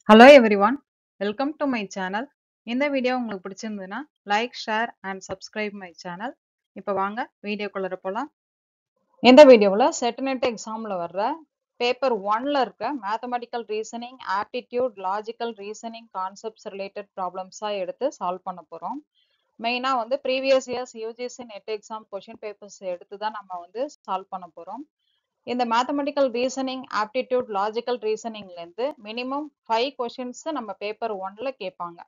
Hello everyone, welcome to my channel. இந்த video உங்களுக்கு பிடிச்சிருந்ததுன்னா like, share and subscribe my channel. இப்போ வாங்க வீடியோக்குள்ள போலாம். இந்த வீடியோவில் செட்டநெட் எக்ஸாமில் வர்ற பேப்பர் 1ல இருக்க mathematical reasoning, aptitude, logical reasoning concepts related ப்ராப்ளம்ஸாக எடுத்து சால்வ் பண்ண போகிறோம். மெயினாக வந்து previous years UGC NET exam question papers எடுத்து தான் நம்ம வந்து சால்வ் பண்ண போகிறோம். இந்த மேத்தமெட்டிக்கல் ரீசனிங், ஆப்டிடியூட், லாஜிக்கல் ரீசனிங்லேருந்து மினிமம் 5 கொஷின்ஸ் நம்ம பேப்பர் 1ல கேட்பாங்க.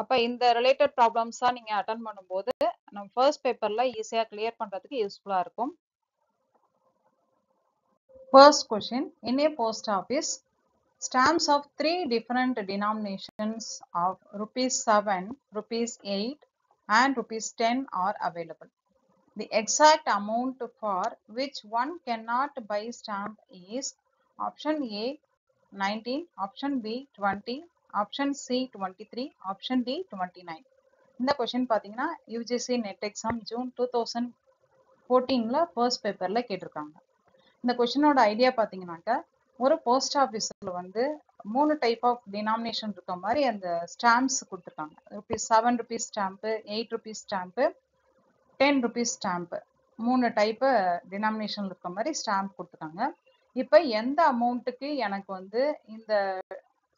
அப்போ இந்த ரிலேட்டட் ப்ராப்ளம்ஸாக நீங்கள் அட்டன் பண்ணும்போது நம்ம ஃபர்ஸ்ட் பேப்பரில் ஈஸியாக கிளியர் பண்ணுறதுக்கு யூஸ்ஃபுல்லாக இருக்கும். First question, in a post office, stamps of 3 different denominations of ₹7, ₹8 and ₹10 are available. The exact amount for which one cannot buy stamp is option A 19, option B 20, option C 23, option D 29. இந்த question பார்த்தீங்கன்னா UGC NET exam June 2014ல first பேப்பர்ல கேட்டிருக்காங்க. இந்த கொஸ்டினோட idea பார்த்தீங்கன்னாக்கா, ஒரு post ஆஃபீஸில் வந்து 3 டைப் ஆஃப் டினாமினேஷன் இருக்க மாதிரி அந்த ஸ்டாம்ப்ஸ் கொடுத்துருக்காங்க. ₹7 stamp, ₹8 stamp, ₹10 stamp, 3 type denomination இருக்க மாதிரி ஸ்டாம்ப் கொடுத்துருக்காங்க. இப்போ எந்த அமௌண்ட்டுக்கு எனக்கு வந்து இந்த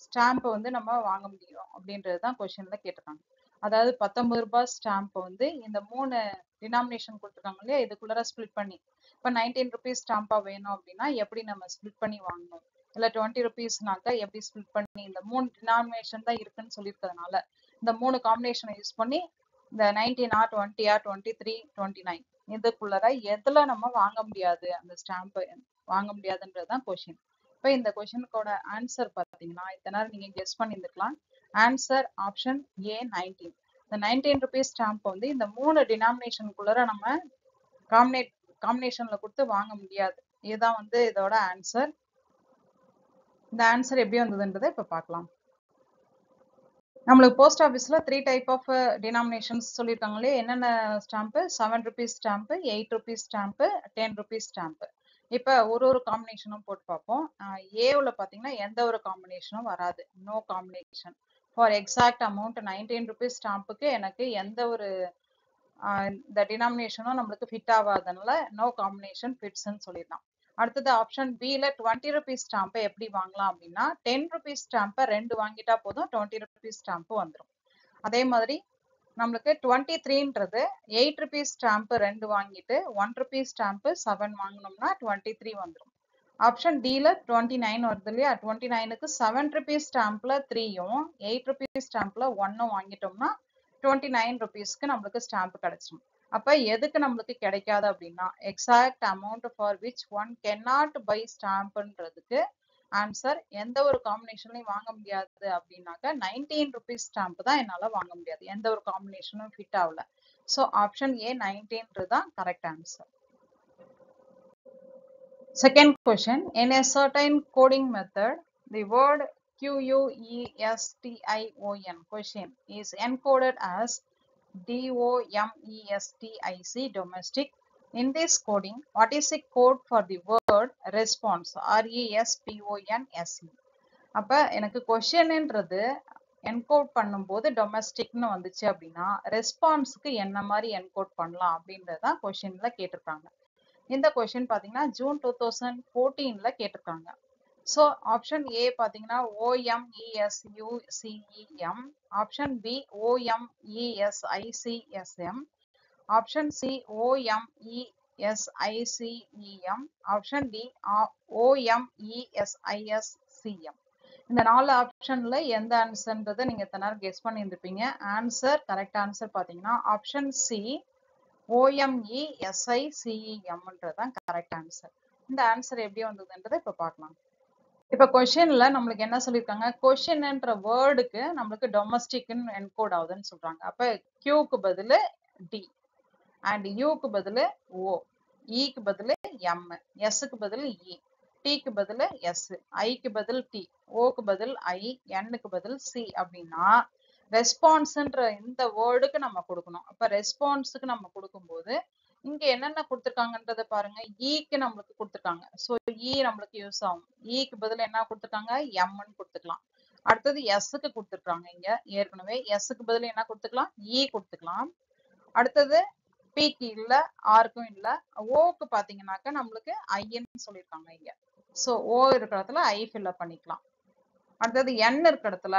ஸ்டாம்பை வந்து நம்ம வாங்க முடியும் அப்படின்றது தான் கொஸ்டினில் கேட்டிருக்காங்க. அதாவது ₹19 ஸ்டாம்பை வந்து இந்த 3 டினாமினேஷன் கொடுத்துருக்காங்க இல்லையா, இதுக்குள்ளார ஸ்ப்ளிட் பண்ணி, இப்போ ₹19 ஸ்டாம்பாக வேணும் அப்படின்னா எப்படி நம்ம ஸ்ப்ளிட் பண்ணி வாங்கணும், இல்லை ₹20னாக்கா எப்படி ஸ்ப்ளிட் பண்ணி, இந்த 3 டினாமினேஷன் தான் இருக்குன்னு சொல்லியிருக்கிறதுனால இந்த 3 காம்பினேஷனை யூஸ் பண்ணி இந்த 19 ஆர் 20 ஆர் 23, 29 இதுக்குள்ளார எதில் நம்ம வாங்க முடியாது, அந்த ஸ்டாம்பை வாங்க முடியாதுன்றது தான் கொஷின். இப்போ இந்த கொஷினுக்கோட ஆன்சர் பார்த்தீங்கன்னா இத்தனை நேரம் நீங்கள் கெஸ் பண்ணியிருந்துக்கலாம். Answer option A 19. இந்த ₹19 ஸ்டாம்ப் வந்து இந்த 3 டினாமினேஷனுக்குள்ளார நம்ம காம்பினேஷன்ல கொடுத்து வாங்க முடியாது. இதுதான் வந்து இதோட ஆன்சர். இந்த ஆன்சர் எப்படி வந்ததுன்றதை இப்போ பார்க்கலாம். நம்மளுக்கு போஸ்ட் ஆஃபீஸில் 3 டைப் ஆஃப் டினாமினேஷன்ஸ் சொல்லியிருக்காங்களே, என்னென்ன ஸ்டாம்ப்பு? ₹7 stamp, ₹8 stamp, ₹10 stamp. இப்போ ஒரு காம்பினேஷனும் போட்டு பார்ப்போம். ஏவில் பார்த்தீங்கன்னா எந்த ஒரு காம்பினேஷனும் வராது, no combination. For exact amount ₹19 ஸ்டாம்புக்கு எனக்கு எந்த ஒரு இந்த டினாமினேஷனும் நம்மளுக்கு ஃபிட் ஆகாதனால நோ காம்பினேஷன் ஃபிட்ஸ்ன்னு சொல்லிடலாம். அடுத்தது ஆப்ஷன் பியில் ₹20 ஸ்டாம்பை எப்படி வாங்கலாம் அப்படின்னா, ₹10 ஸ்டாம்பை 2 வாங்கிட்டா போதும், ₹20 ஸ்டாம்பு வந்துடும். அதே மாதிரி நம்மளுக்கு 23ன்றது ₹8 ஸ்டாம்பு 2 வாங்கிட்டு ₹1 ஸ்டாம்பு 7 வாங்கினோம்னா 23 வந்துடும். ஆப்ஷன் டியில் 29 வருது இல்லையா, 29க்கு ₹7 ஸ்டாம்பில் 3யும் ₹8 ஸ்டாம்பில் 1ம் வாங்கிட்டோம்னா ₹29க்கு நம்மளுக்கு ஸ்டாம்ப் கிடைச்சிடும். அப்போ எதுக்கு நம்மளுக்கு கிடைக்காது அப்படின்னா, exact amount for which one cannot buy ஸ்டாம்ப்ன்றதுக்கு ஆன்சர் எந்த ஒரு காம்பினேஷன்லையும் வாங்க முடியாது அப்படின்னாக்கா ₹19 ஸ்டாம்ப் தான் என்னால் வாங்க முடியாது, எந்த ஒரு காம்பினேஷனும் ஃபிட் ஆகல. ஸோ ஆப்ஷன் ஏ 19 தான் correct answer. Second question, in a certain coding method, the word QUESTION question is encoded as DOMESTIC domestic. In this coding, what is the code for the word response? RESPONSE. அப்போ எனக்கு கொஷின்ன்றது encode பண்ணும்போது டொமஸ்டிக்னு வந்துச்சு அப்படின்னா ரெஸ்பான்ஸுக்கு என்ன மாதிரி encode பண்ணலாம் அப்படின்றது தான் கொஷினில் கேட்டிருக்காங்க. இந்த கொஷின் பார்த்தீங்கன்னா ஜூன் 2014ல கேட்டிருக்காங்க. ஸோ ஆப்ஷன் ஏ பார்த்தீங்கன்னா OMESUCEM, option B OMESICSM, option C OMESICEM, option D OMESISCM. இந்த 4 ஆப்ஷன்ல எந்த ஆன்சர்ன்றதை நீங்க இத்தனை நேரம் கெஸ் பண்ணியிருந்திருப்பீங்க. ஆன்சர், கரெக்ட் ஆன்சர் பார்த்தீங்கன்னா ஆப்ஷன் சி OMESICEMன்றது தான் கரெக்ட் ஆன்சர். இந்த ஆன்சர் எப்படி வந்ததுன்றதை இப்போ பார்க்கலாம். இப்போ கொஷின்ல நம்மளுக்கு என்ன சொல்லியிருக்காங்க, கொஷின்ன்ற வேர்டுக்கு நம்மளுக்கு டொமஸ்டிக்னு என்கோட் ஆகுதுன்னு சொல்றாங்க. அப்போ கியூக்கு பதில் டி அண்ட் யூக்கு பதில் ஓ, இக்கு பதில் எம், எஸ்க்கு பதில் இ, டிக்கு பதில் எஸ், ஐக்கு பதில் டி, ஓக்கு பதில் ஐ, என்னுக்கு பதில் சி அப்படின்னா ரெஸ்பான்ஸ்ன்ற இந்த வேர்டுக்கு நம்ம கொடுக்கணும். அப்ப ரெஸ்பான்ஸுக்கு நம்ம கொடுக்கும்போது இங்க என்னென்ன கொடுத்துருக்காங்கன்றத பாருங்க. ஈக்கு நம்மளுக்கு கொடுத்துருக்காங்க, ஸோ இ நம்மளுக்கு யூஸ் ஆகும். ஈக்கு பதில் என்ன கொடுத்துருக்காங்க, எம்னு கொடுத்துக்கலாம். அடுத்தது எஸ்க்கு கொடுத்துருக்காங்க இங்க ஏற்கனவே. எஸ்க்கு பதில் என்ன கொடுத்துக்கலாம்? இ கொடுத்துக்கலாம். அடுத்தது பிக்கு இல்ல, ஆருக்கும் இல்ல. ஓக்கு பாத்தீங்கன்னாக்க நம்மளுக்கு ஐன்னு சொல்லியிருக்காங்க இங்க. சோ ஓ இருக்கிற இடத்துல ஐ ஃபில்அப் பண்ணிக்கலாம். அடுத்தது என் இருக்கிற இடத்துல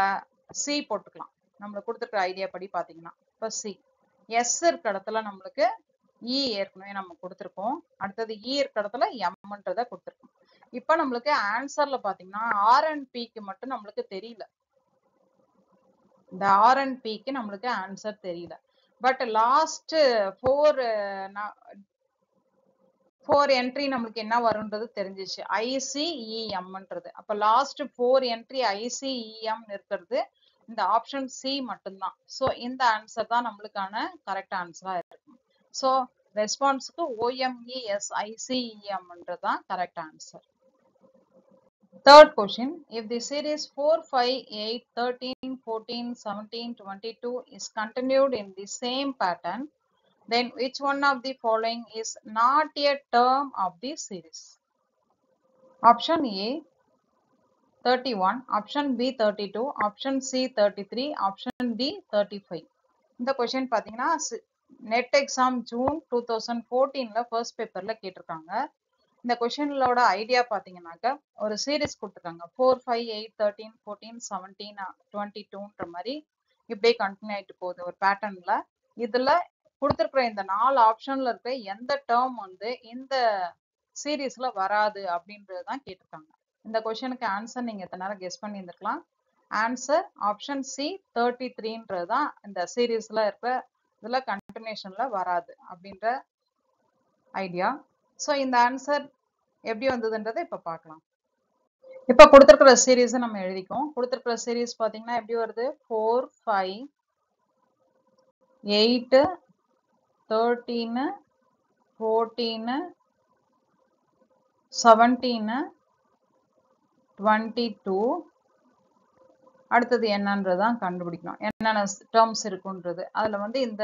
சி போட்டுக்கலாம். நம்மளுக்கு கொடுத்துருக்க ஐடியா படி பாத்தீங்கன்னா இப்ப சி. எஸ் இருக்கிற இடத்துல நம்மளுக்கு இ ஏற்கனவே நம்ம கொடுத்துருக்கோம். அடுத்தது இ இருக்கிற இடத்துல எம்ன்றத கொடுத்துருக்கோம். இப்ப நம்மளுக்கு ஆன்சர்ல பாத்தீங்கன்னா ஆர் அண்ட் பிக்கு மட்டும் நம்மளுக்கு தெரியல. இந்த ஆர் அண்ட் பிக்கு நம்மளுக்கு ஆன்சர் தெரியல. பட் லாஸ்ட் ஃபோர் என்ட்ரி நம்மளுக்கு என்ன வரும்ன்றது தெரிஞ்சிச்சு. ஐசிஇஎம்ன்றது. அப்ப லாஸ்ட் 4 என்ட்ரி ஐசிஇஎம் இருக்கிறது இந்த ஆப்ஷன் சி மட்டும்தான். சோ இந்த ஆன்சர் தான் நம்மளுக்கான கரெக்ட் ஆன்சரா இருக்கும். சோ ரெஸ்பான்ஸ்க்கு OMESICEMன்றதுதான் correct answer. Third question, if the series 4, 5, 8, 13, 14, 17, 22 is continued in the same pattern, then which one of the following is not a term of the series? Option A 31, option B 32, option C 33, option D 35. இந்த question பாத்தீங்கன்னா net exam June 2014ல first பேப்பர்ல கேட்டிருக்காங்க. இந்த கொஸ்டினோட idea பாத்தீங்கன்னாக்க ஒரு series கொடுத்துருக்காங்க 4, 5, 8, 13, 14, 17, 22ன்ற மாதிரி இப்படியே கண்டினியூ ஆயிட்டு போகுது ஒரு பேட்டர்ன்ல. இதுல கொடுத்துருக்குற இந்த 4 ஆப்ஷன்ல இருக்க எந்த டேர்ம் வந்து இந்த சீரீஸ்ல வராது அப்படின்றதுதான் கேட்டிருக்காங்க. இந்த கொஸ்டினுக்கு ஆன்சர் நீங்க எத்தனை நேரம் கெஸ் பண்ணி இருந்திருக்கலாம். ஆன்சர் ஆப்ஷன் சி 33ன்றதுதான் இந்த சீரீஸ்ல இருக்க இதுல கண்டினியூஷன்ல வராது அப்படின்ற ஐடியா. சோ இந்த ஆன்சர் எப்படி வந்ததுன்றதை இப்ப பார்க்கலாம். இப்ப கொடுத்திருக்கிற சீரீஸ் நம்ம எழுதிக்கோம். கொடுத்திருக்கிற சீரீஸ் பாத்தீங்கன்னா எப்படி வருது? 4, 5, 8, 13, 14, 17, 22. அடுத்தது என்னன்றதான் கண்டுபிடிக்கணும். என்னென்ன டேர்ம்ஸ் இருக்குன்றது. அதுல வந்து இந்த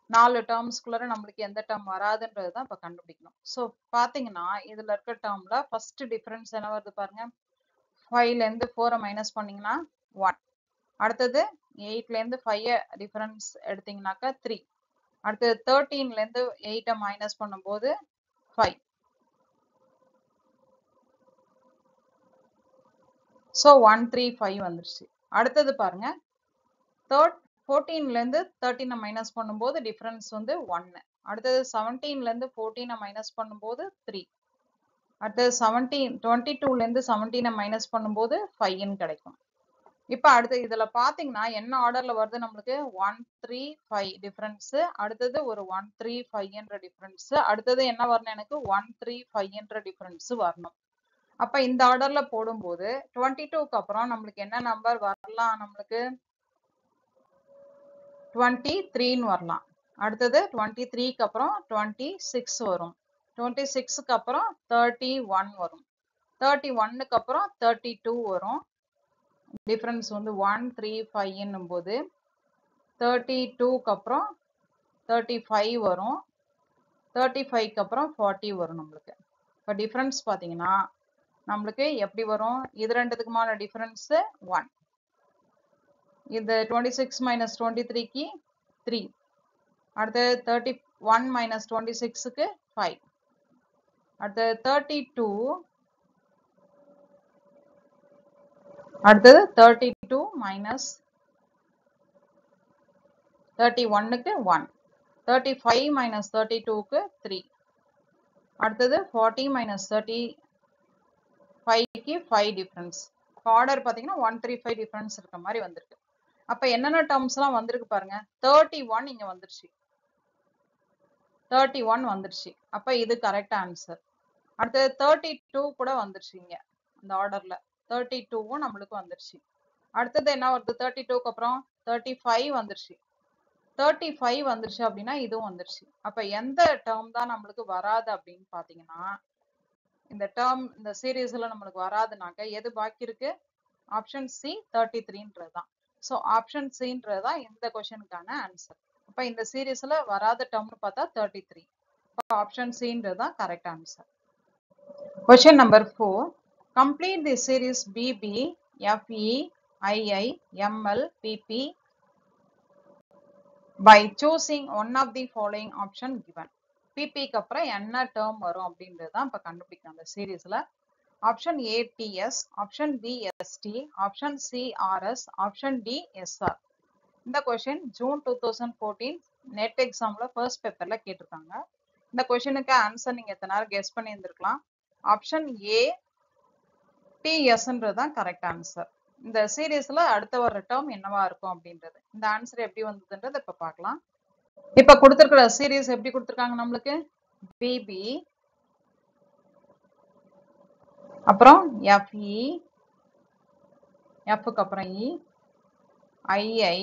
4 டேர்ம்ஸ்குள்ள நம்மளுக்கு எந்த டேர்ம் வராதுன்றது தான் இப்ப கண்டுபிடிக்கணும். சோ பாத்தீங்கன்னா இதுல இருக்க டேர்ம்ல ஃபர்ஸ்ட் டிஃபரன்ஸ் என்ன வருது பாருங்க. 5ல இருந்து 4 மைனஸ் பண்ணீங்கன்னா 1. அடுத்தது 8ல இருந்து 5 டிஃபரன்ஸ் எடுத்தீங்கன்னாக்க 3. அடுத்தது 13ல இருந்து 8 மைனஸ் பண்ணும்போது 5. சோ 1, 3, 5 வந்துருச்சு. அடுத்தது பாருங்க 14ல இருந்து 13 மைனஸ் பண்ணும்போது டிஃபரன்ஸ் வந்து 1. அடுத்தது 17ல இருந்து 14 மைனஸ் பண்ணும்போது 3. அடுத்தது 22ல இருந்து 17 மைனஸ் பண்ணும்போது 5 கிடைக்கும். இப்ப அடுத்து இதுல பாத்தீங்கன்னா என்ன ஆர்டர்ல வருது நம்மளுக்கு 1, 3, 5 டிஃபரன்ஸ். அடுத்தது ஒரு 1, 3, 5 டிஃபரன்ஸ். அடுத்தது என்ன வரணும்? எனக்கு 1, 3, 5 டிஃபரன்ஸ் வரணும். அப்ப இந்த ஆர்டர்ல போடும்போது 22க்கு அப்புறம் நம்மளுக்கு என்ன நம்பர் வரலாம்? நம்மளுக்கு 23ன்னு வரலாம். அடுத்தது 23க்கு அப்புறம் 26 வரும். 26க்கு அப்புறம் 31 வரும். 31க்கு அப்புறம் 32 வரும். டிஃபரன்ஸ் வந்து 1, 3, 5 போது 32க்கு அப்புறம் 35 வரும். 35க்கு அப்புறம் 40 வரும் நம்மளுக்கு. இப்ப டிஃபரன்ஸ் பாத்தீங்கன்னா நம்மளுக்கு எப்படி வரும்? இது ரெண்டுத்துக்குமான டிஃபரன்ஸ் 1. இது 26 மைனஸ் 23க்கு 3. அடுத்தது 31 மைனஸ் 26க்கு 5. அடுத்தது 32. அடுத்தது 32 மைனஸ் 31க்கு 1. 35 மைனஸ் 32க்கு 3. அடுத்தது 40 மைனஸ் 35க்கு 5 டிஃபரன்ஸ். ஆர்டர் பாத்தீங்கன்னா 1, 3, 5 டிஃபரன்ஸ் இருக்க மாதிரி வந்திருக்கு. அப்ப என்னென்ன டேர்ம்ஸ் எல்லாம் வந்திருக்கு பாருங்க. 31 இங்க வந்துருச்சு. 31 வந்துருச்சு. அப்ப இது கரெக்ட் ஆன்சர். அடுத்தது 32 கூட வந்துருச்சு இங்க இந்த ஆர்டர்ல. 32வும் நம்மளுக்கு வந்துருச்சு. அடுத்தது என்ன வருது? 32க்கு அப்புறம் 35 வந்துருச்சு. 35 வந்துருச்சு அப்படின்னா இதுவும் வந்துருச்சு. அப்ப எந்த டேர்ம் தான் நம்மளுக்கு வராது அப்படின்னு பாத்தீங்கன்னா இந்த டேர்ம் இந்த சீரீஸ்ல நம்மளுக்கு வராதுனாக்க எது பாக்கி இருக்கு? ஆப்ஷன் சி 33ன்றதுதான். சோ ஆப்ஷன் சின்றதுதான் இந்த கொஸ்டினுக்கான ஆன்சர். அப்ப இந்த சீரீஸ்ல வராத டேர்ம்னு பார்த்தா 33. ஆப்ஷன் சின்றதுதான் correct answer. Question number 4. Complete the series BB, FE, II, ML, PP by choosing one of the following option given. PP க்கு அப்புறம் என்ன டேர்ம் வரும் அப்படின்றது தான் இப்போ கண்டுபிடிக்கணும் அந்த சீரீஸ்ல. Option A TS, option B ST, option C RS, option D SR. இந்த கொஸ்டின் ஜூன் 2014 நெட் எக்ஸாம்ல ஃபர்ஸ்ட் பேப்பர்ல கேட்டிருக்காங்க. இந்த கொஸ்டினுக்கு ஆன்சர் நீங்க எத்தனை நேரம் கெஸ் பண்ணி இருந்திருக்கலாம். ஆப்ஷன் ஏ டிஎஸ்ன்றது தான் கரெக்ட் ஆன்சர். இந்த சீரீஸ்ல அடுத்த வர டேர்ம் என்னவா இருக்கும் அப்படின்றது, இந்த ஆன்சர் எப்படி வந்ததுன்றது இப்ப பார்க்கலாம். இப்ப கொடுத்திருக்கிற சீரீஸ் எப்படி கொடுத்திருக்காங்க நம்மளுக்கு, பிபி, அப்புறம் எஃப்இ, எஃப்க்கு அப்புறம் இ, ஐஐ,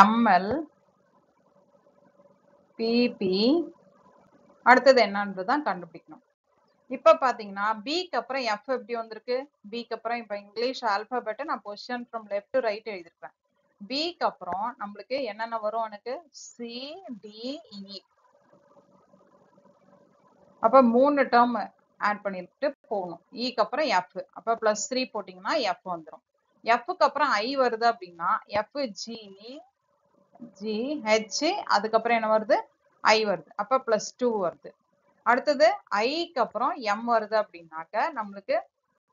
எம்எல், பிபி, அடுத்தது என்னன்றதான் கண்டுபிடிக்கணும். இப்ப பாத்தீங்கன்னா பிக்கு அப்புறம் எஃப் எப்படி வந்திருக்கு, பிக்கு அப்புறம் இப்ப இங்கிலீஷ் ஆல்பாபெட்டை நான் position from left to right எழுதிருக்கேன். பிக்கு அப்புறம் நம்மளுக்கு என்னென்ன வரும், எனக்கு சி டி இ, அப்ப 3 டேர்ம் ஆட் பண்ணிட்டு போகணும். இக்கு அப்புறம் எஃப், அப்ப +3 போட்டீங்கன்னா எஃப் வந்துடும். எஃப்க்கு அப்புறம் ஐ வருது அப்படின்னா எஃப் ஜி ஜி ஹெச், அதுக்கப்புறம் என்ன வருது, ஐ வருது, அப்ப +2 வருது. அடுத்தது ஐக்கு அப்புறம் எம் வருது அப்படின்னாக்க நம்மளுக்கு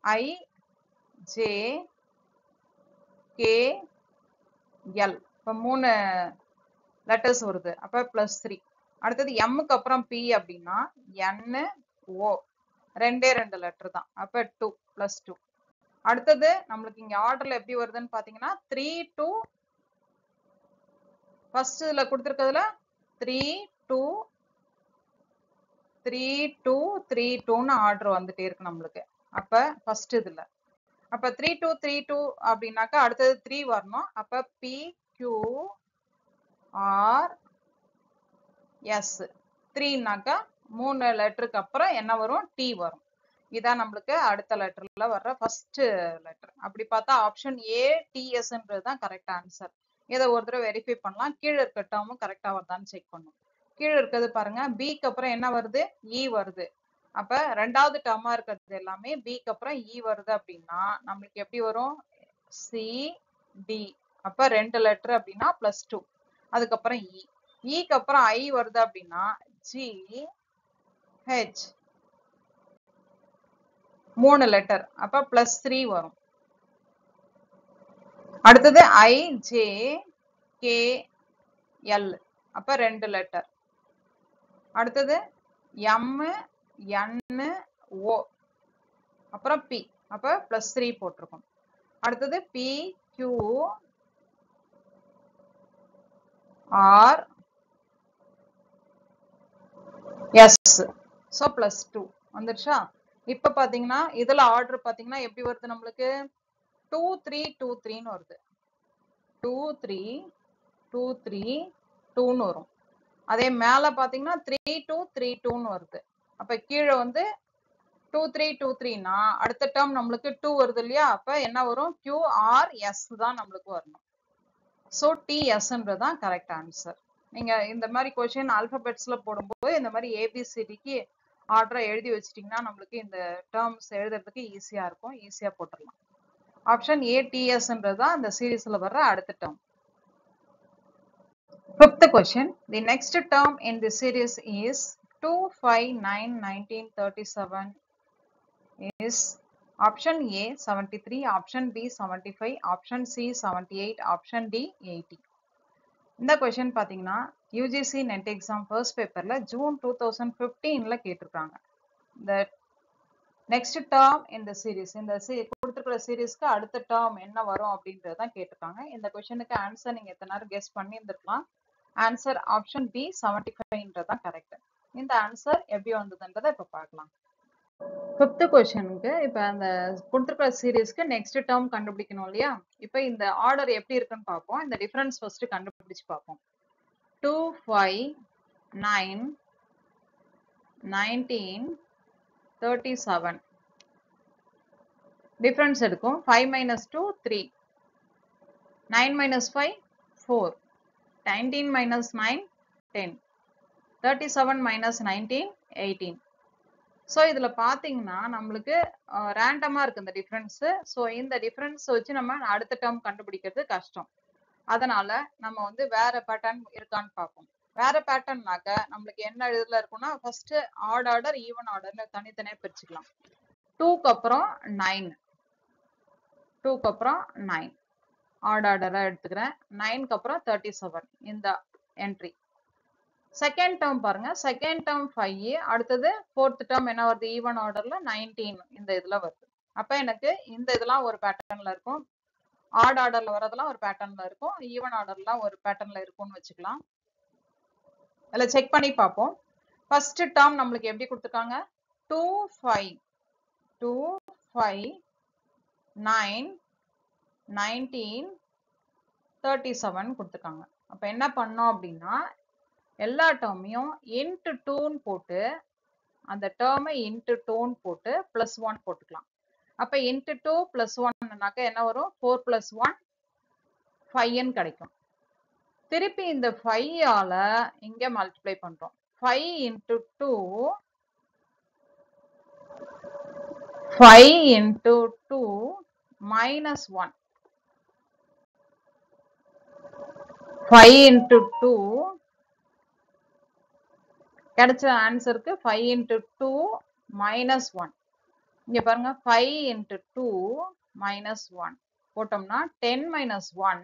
ஐ ஜே கே எல், இப்போ 3 லெட்டர்ஸ் வருது, அப்ப +3. அடுத்தது எம்முக்கு அப்புறம் பி அப்படின்னா என் ஓ, 2 லெட்டர் தான், அப்ப 2 +2. அடுத்தது நம்மளுக்கு இங்க ஆர்டர்ல எப்படி வருதுன்னு பாத்தீங்கன்னா 3 2, ஃபர்ஸ்ட் இதுல கொடுத்திருக்கிறதுல 3 2 3 2 3 2ன்னு ஆர்டர் வந்துட்டே இருக்கு நம்மளுக்கு. அப்ப ஃபர்ஸ்ட் இதுல அப்ப 3 2 3 2 அப்படின்னாக்கா அடுத்தது 3 வரணும். அப்ப பி கியூ ஆர் எஸ், 3னாக்கா 3 லெட்டருக்கு அப்புறம் என்ன வரும், டி வரும். இதான் நம்மளுக்கு அடுத்த லெட்டர்ல வர்ற ஃபர்ஸ்ட் லெட்டர். அப்படி பார்த்தா ஆப்ஷன் ஏ டிஎஸ்ன்றது தான் கரெக்ட் ஆன்சர். இதை ஒரு தடவை வெரிஃபை பண்ணலாம், கீழே இருக்க டேர்மும் கரெக்டா வருதான்னு செக் பண்ணும். கீழே இருக்கிறது பாருங்க, பிக்கு அப்புறம் என்ன வருது, இ வருது. அப்ப 2வது டேர்மா இருக்கிறது எல்லாமே பிக்கு அப்புறம் இ வருது அப்படின்னா நம்மளுக்கு எப்படி வரும், சி டி, அப்ப 2 லெட்டர் அப்படின்னா +2, அதுக்கப்புறம் இ, இக்கு அப்புறம் ஐ வருது அப்படின்னா ஜி ஹெச், 3 லெட்டர், அப்ப +3 வரும். அடுத்தது ஐ ஜே கே எல், அப்ப 2 லெட்டர். அடுத்தது எம் என் ஓ, அப்புறம் பி, அப்ப +3 போட்டிருக்கும். அடுத்தது P Q R S, so +2 வந்துருச்சா. இப்ப பாத்தீங்கன்னா இதுல ஆர்டர் பாத்தீங்கன்னா எப்படி வருது, நம்மளுக்கு 2 3 2 3ன்னு வருது, 2 3 2 3 2ன்னு வரும். அதே மேல பாத்தீங்கன்னா 3 2 3 2ன்னு வருது. அப்ப கீழே வந்து 2 3 2 3னா அடுத்த டேர்ம் நம்மளுக்கு 2 வருது இல்லையா, அப்ப என்ன வரும், கியூ ஆர் எஸ் தான் நம்மளுக்கு வரணும். சோ டிஎஸ்ன்றது தான் கரெக்ட் ஆன்சர். நீங்க இந்த மாதிரி கொஸ்டின் ஆல்பபெட்ஸ்ல போடும்போது இந்த மாதிரி ஏபிசிடிக்கு ஆர்டரை எழுதி வச்சிட்டீங்கன்னா நம்மளுக்கு இந்த டேர்ம்ஸ் எழுதுறதுக்கு ஈஸியா இருக்கும், ஈஸியா போட்டுடலாம். ஆப்ஷன் ஏ டிஎஸ்ன்றது தான் இந்த சீரீஸ்ல வர்ற அடுத்த term. Fifth question, the next term in the series is 2 5 9 19 37 is option A 73, option B 75, option C 78, option D 80. இந்த கொஸ்டின் பாத்தீங்கன்னா யூஜிசி நெட் எக்ஸாம் ஃபர்ஸ்ட் பேப்பர்ல ஜூன் 2015ல கேட்டிருக்காங்க. இந்த நெக்ஸ்ட் டேர்ம் இந்த சீரீஸ், இந்த கொடுத்துருக்கிற சீரீஸ்க்கு அடுத்த டேர்ம் என்ன வரும் அப்படின்றது தான் கேட்டிருக்காங்க. இந்த கொஸ்டினுக்கு ஆன்சர் நீங்க எத்தனை நேரம் கெஸ் பண்ணி இருந்திருக்கலாம். ஆன்சர் ஆப்ஷன் பி 75ன்றது தான் கரெக்ட். இந்த ஆன்சர் எப்படி வந்ததுன்றதை இப்ப பார்க்கலாம். ஃபிஃப்த் கொஸ்டினுக்கு இப்ப அந்த கொடுத்துருக்கிற சீரீஸ்க்கு நெக்ஸ்ட் டேர்ம் கண்டுபிடிக்கணும் இல்லையா. இப்ப இந்த ஆர்டர் எப்படி இருக்குன்னு பார்ப்போம். இந்த டிஃபரன்ஸ் ஃபர்ஸ்ட் கண்டுபிடிச்சு பார்ப்போம். 2 5 9 19 37 டிஃபரன்ஸ் எடுக்கும். 5 - 2 3, 9 - 5 4, 19 - 9 10, 37 - 19 18, ஸோ இதுல பாத்தீங்கன்னா நம்மளுக்கு ரேண்டமா இருக்கு இந்த டிஃபரன்ஸ். ஸோ இந்த டிஃபரன்ஸ் வச்சு நம்ம அடுத்த டேர்ம் கண்டுபிடிக்கிறது கஷ்டம். அதனால நம்ம வந்து வேற பேட்டர்ன் இருக்கான்னு பார்ப்போம். வேற பேட்டர்ன்னாக்க நம்மளுக்கு என்ன இதுல இருக்கும்னா ஃபர்ஸ்ட் ஆட் ஆர்டர் ஈவன் ஆர்டர்ல தனித்தனியா பிரிச்சுக்கலாம். 2க்கு அப்புறம் 9, 2க்கு அப்புறம் 9 ஆட் ஆர்டரா எடுத்துக்கிறேன். 9க்கு அப்புறம் 37 இந்த என்ட்ரி. செகண்ட் டேர்ம் பாருங்க, செகண்ட் டேர்ம் 5, அடுத்தது ஃபோர்த் டேர்ம் என்ன வருது ஈவன் ஆர்டர்ல 19 இந்த இதுல வருது. அப்ப எனக்கு இந்த இதெல்லாம் ஒரு பேட்டர்ன்ல இருக்கும், ஆட் ஆர்டர்ல வரதெல்லாம் ஒரு பேட்டர்ன்ல இருக்கும், ஈவன் ஆர்டர்லாம் ஒரு பேட்டர்ன்ல இருக்கும்னு வச்சுக்கலாம். இதுல செக் பண்ணி பார்ப்போம். ஃபர்ஸ்ட் டேர்ம் நம்மளுக்கு எப்படி கொடுத்துருக்காங்க 2 5 2 5 9 19 37 கொடுத்துருக்காங்க. அப்ப என்ன பண்ணோம் அப்படின்னா எல்லா டேர்மையும் இன்ட்டு 2ன்னு போட்டு அந்த டேர்மை இன்ட்டு 2ன்னு போட்டு பிளஸ் 1 போட்டுக்கலாம். அப்ப இன்ட்டு 2 பிளஸ் 1னாக்க என்ன வரும் 4 பிளஸ் 1 5ன்னு கிடைக்கும். திருப்பி இந்த 5 ஆல இங்க மல்டிப்ளை பண்றோம். 5 இன்ட்டு 2 5 இன்ட்டு 2 மைனஸ் 1 5 இன்ட்டு 2 கிடைச்ச ஆன்சருக்கு 5 இன்ட்டு 2 மைனஸ் 1. இங்க பாருங்க 5 இன்ட்டு 2 மைனஸ் 1 போட்டோம்னா 10 மைனஸ் 1,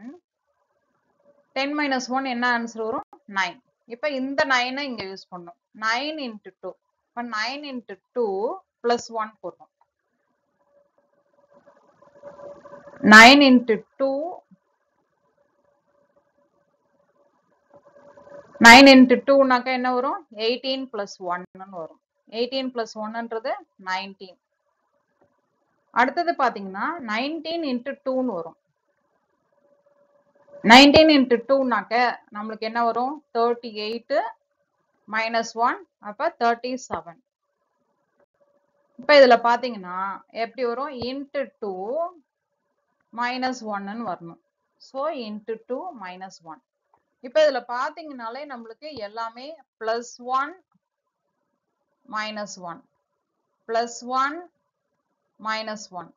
10 மைனஸ் 1 என்ன ஆன்சர் வரும் 9. இப்ப இந்த 9 இங்க யூஸ் பண்ணோம். 9 இன்ட்டு 2, இப்ப 9 இன்ட்டு 2 பிளஸ் 1 போடுறோம். 9 இன்ட்டு 2 9 இன்ட்டு 2னாக்க என்ன வரும் 18 பிளஸ் 1ன்னு வரும். 18 பிளஸ் 1ன்றது 19. அடுத்தது பாத்தீங்கன்னா 19 இன்ட்டு 2ன்னு வரும். 19 இன்ட்டு 2னாக்க நம்மளுக்கு என்ன வரும் 38 மைனஸ் 1 அப்ப 37. இப்ப இதுல பாத்தீங்கன்னா எப்படி வரும் இன்ட்டு 2 மைனஸ் 1ன்னு வரணும். So into 2 minus 1. இப்ப இதுல பாத்தீங்கன்னாலே நம்மளுக்கு எல்லாமே பிளஸ் 1 மைனஸ் 1 பிளஸ் 1 மைனஸ் 1.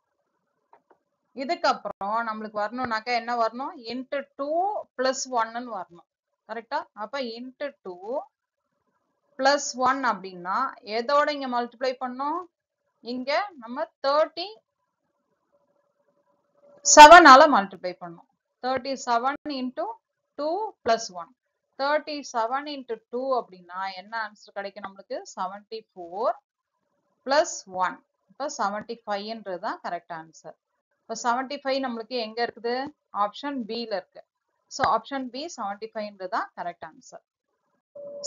இதுக்கப்புறம் நம்மளுக்கு வரணும்னாக்க என்ன வரணும் இன்ட்டு 2 பிளஸ் 1ன்னு வரணும். கரெக்டா? அப்ப இன்ட்டு 2 பிளஸ் 1 அப்படின்னா எதோட இங்க மல்டிப்ளை பண்ணோம் இங்க நம்ம 37 ஆல மல்டிப்ளை பண்ணோம். 37 இன்ட்டு 2 பிளஸ் 1, 37 இன்ட்டு 2 அப்படின்னா என்ன ஆன்சர் கிடைக்கும் நம்மளுக்கு 74 பிளஸ் 1. இப்ப 75ன்றது தான் கரெக்ட் ஆன்சர். இப்ப 75 நம்மளுக்கு எங்க இருக்குது ஆப்ஷன் B ல இருக்கு. ஸோ ஆப்ஷன் B 75ன்றது தான் correct answer.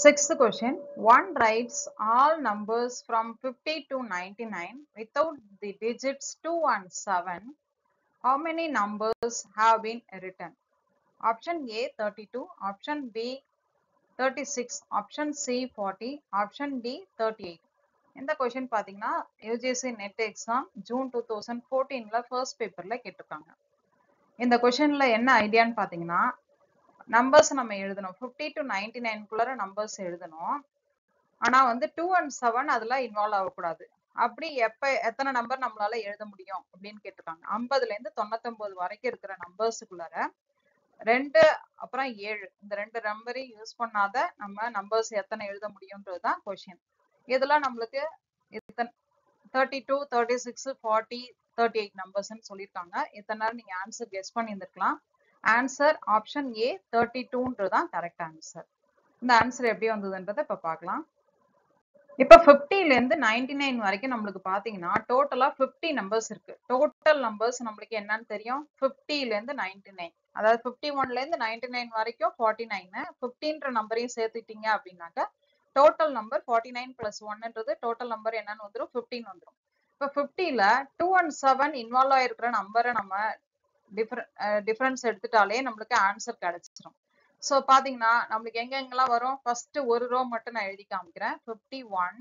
Sixth question, one writes all numbers from 50 to 99 without the digits 2 and 7. How many numbers have been written? Option A 32, option B 36, option C 40, option D 38. இந்த question பாத்தீங்கன்னா UGC NET exam June 2014ல first பேப்பர்ல கேட்டிருக்காங்க. இந்த கொஸ்டின்ல என்ன ஐடியான்னு பாத்தீங்கன்னா numbers நம்ம எழுதணும் 50 to 99 நம்பர்ஸ் எழுதணும். ஆனா வந்து 2 and 7 அதெல்லாம் இன்வால்வ் ஆகக்கூடாது. அப்படி எத்தனை நம்பர் நம்மளால எழுத முடியும் அப்படின்னு கேட்டிருக்காங்க. 50ல இருந்து 99 வரைக்கும் இருக்கிற நம்பர்ஸுக்குள்ளார 2 அப்புறம் 7 இந்த ரெண்டு நம்பரையும் யூஸ் பண்ணாத நம்ம நம்பர்ஸ் எத்தனை எழுத முடியும்ன்றதுதான் கொஸ்டின். இதெல்லாம் நம்மளுக்கு 32, 36, 40, 38 நம்பர்ஸ்ன்னு சொல்லியிருக்காங்க. இத்தனை நேரம் நீங்க ஆன்சர் கெஸ் பண்ணி இருந்திருக்கலாம். ஆன்சர் ஆப்ஷன் ஏ 32ன்றதுதான் கரெக்ட் ஆன்சர். இந்த ஆன்சர் எப்படி வந்ததுன்றதை இப்ப பார்க்கலாம். இப்ப 50ல இருந்து 99 வரைக்கும் நம்மளுக்கு பாத்தீங்கன்னா டோட்டலா 50 நம்பர்ஸ் இருக்கு. டோட்டல் நம்பர்ஸ் நம்மளுக்கு என்னன்னு தெரியும் 50ல இருந்து 99, அதாவது 51ல இருந்து 99 வரைக்கும் 49, 15ன்ற நம்பரையும் சேர்த்துட்டீங்க அப்படின்னாக்க டோட்டல் நம்பர் 49 பிளஸ் 1ன்றது டோட்டல் நம்பர் என்னன்னு வந்துடும் 15 வந்துடும். இப்ப 50ல 2 and 7 இன்வால்வ் ஆயிருக்கிற நம்பரை நம்ம டிஃபரன்ஸ் எடுத்துட்டாலே நம்மளுக்கு ஆன்சர் கிடைச்சிடும். சோ பாத்தீங்கன்னா நம்மளுக்கு எங்கெங்கெல்லாம் வரும் ஃபர்ஸ்ட் ஒரு ரோ மட்டும் நான் எழுதி காமிக்கிறேன். 51,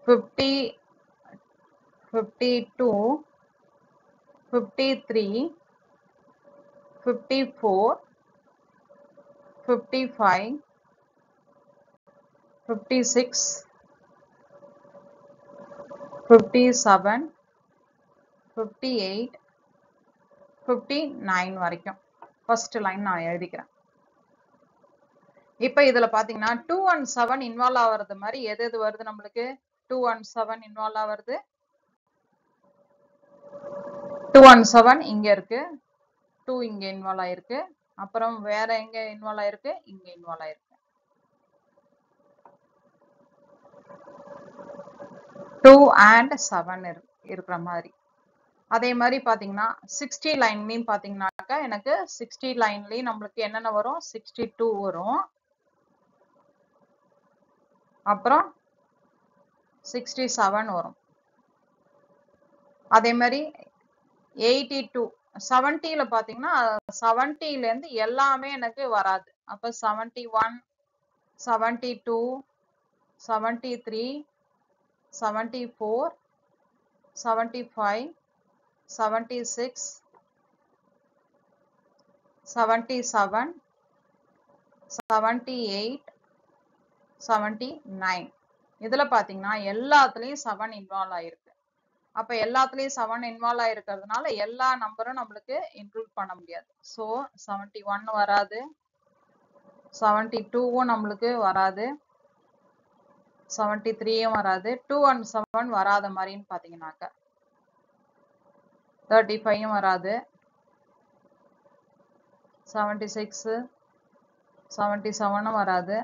50, 52, 53, 54, 55, 56, 57, 58, 59 வரைக்கும் ஃபர்ஸ்ட் லைன் நான் எழுதிக்கிறேன். இப்போ இதுல பாத்தீங்கன்னா 2 and 7 இன்வால்வ் ஆகிறது மாதிரி எது எது வருது நம்மளுக்கு? 2 and 7 இன்வால்வ் ஆகிறது. 2 and 7 இங்க இருக்கு, 2 இங்க இன்வால்வ் ஆயிருக்கு, அப்புறம் வேற எங்க இன்வால்வ் ஆயிருக்கு? இங்க இன்வால்வ் ஆயிருக்கு. 2 and 7 இருக்கிற மாதிரி. அதே மாதிரி பாத்தீங்கன்னா 60 லைன்லயும் பாத்தீங்கன்னாக்கா எனக்கு 60 லைன்லயும் நம்மளுக்கு என்னென்ன வரும்? 62 வரும், அப்புறம் 67 வரும். அதே மாதிரி 82 70ல பாத்தீங்கன்னா 70ல இருந்து எல்லாமே எனக்கு வராது. அப்ப 71, 72, 73, 74, 75, 76, 77, 78, 79 இதுல பாத்தீங்கன்னா எல்லாத்துலயும் 7 இன்வால்வ் ஆயிருக்கு. அப்ப எல்லாத்துலயும் 7 இன்வால்வ் ஆயிருக்கிறதுனால எல்லா நம்பரும் நம்மளுக்கு இன்க்ளூட் பண்ண முடியாது. ஸோ 71 வராது, 72வும் நம்மளுக்கு வராது, 73யும் வராது. 2 and 7 வராத மாதிரின்னு பாத்தீங்கன்னாக்க 35யும் வராது, 76, 77ம் வராது,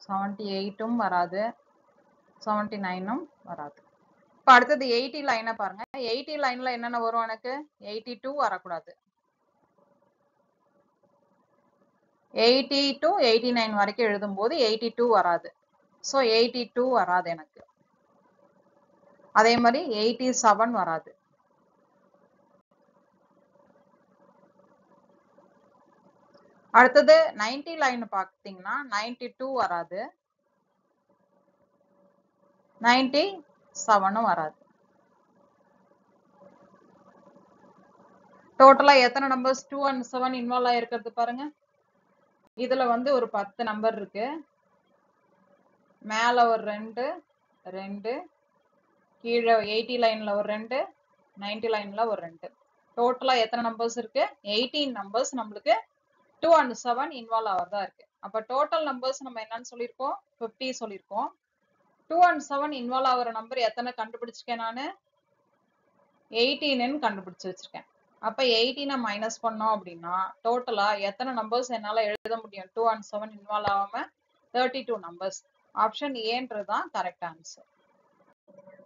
78ம் வராது, 79ம் வராது. இப்போ அடுத்தது 80 லைனை பாருங்க. 80 லைன்ல என்னென்ன வரும் எனக்கு? 82 வரக்கூடாது. 80 to 89 வரைக்கும் எழுதும்போது 82 வராது. ஸோ 82 வராது எனக்கு. அதே மாதிரி 87 வராது. அடுத்தது 90 லைன் பார்த்தீங்கன்னா 92 வராது, 97ம் வராது. டோட்டலா எத்தனை நம்பர்ஸ் 2 and 7 இன்வால்வ் ஆயிருக்கிறது பாருங்க. இதுல வந்து ஒரு 10 நம்பர் இருக்கு. மேல ஒரு 2, 2, கீழே 80 லைன்ல ஒரு 2, 90 லைன்ல ஒரு 2. டோட்டலா எத்தனை நம்பர்ஸ் இருக்கு? 18 நம்பர்ஸ் நம்மளுக்கு 2 and 7 இன்வால்வ் ஆகிறதா இருக்கு. அப்ப டோட்டல் நம்பர்ஸ் நம்ம என்னன்னு சொல்லியிருக்கோம்? 50 சொல்லியிருக்கோம். 2 and 7 இன்வால்வ் ஆகிற நம்பர் எத்தனை கண்டுபிடிச்சிருக்கேன் நானு? 18ன்னு கண்டுபிடிச்சு வச்சிருக்கேன். அப்ப 18 மைனஸ் பண்ணோம் அப்படின்னா டோட்டலா எத்தனை நம்பர்ஸ் என்னால எழுத முடியும்? 2 and 7 இன்வால்வ் ஆகாம 32 நம்பர்ஸ். ஆப்ஷன் ஏன்றது தான் correct answer.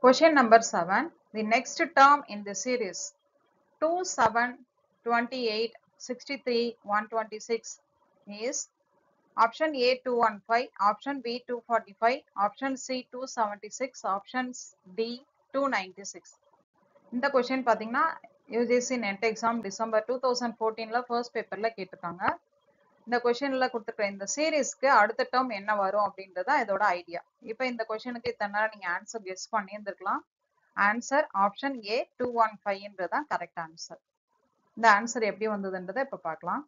Question number 7. The next term in the series 2, 7, 28, 63, 126 is option A 215, option B 245, option C 276, option D 296. இந்த கொஸ்டின் பாத்தீங்கன்னா யூஜிசி நெட் எக்ஸாம் டிசம்பர் 2014ல ஃபர்ஸ்ட் பேப்பர்ல கேட்டிருக்காங்க. இந்த கொஸ்டின்ல கொடுத்துருக்க இந்த சீரீஸ்க்கு அடுத்த டேர்ம் என்ன வரும் அப்படின்றதா இதோட ஐடியா. இப்போ இந்த கொஸ்டினுக்கு இத்தனை நேரம் நீங்க ஆன்சர் கெஸ் பண்ணியிருந்திருக்கலாம். ஆன்சர் ஆப்ஷன் ஏ 215ன்றதான் கரெக்ட் ஆன்சர். இந்த ஆன்சர் எப்படி வந்ததுன்றதை இப்ப பார்க்கலாம்.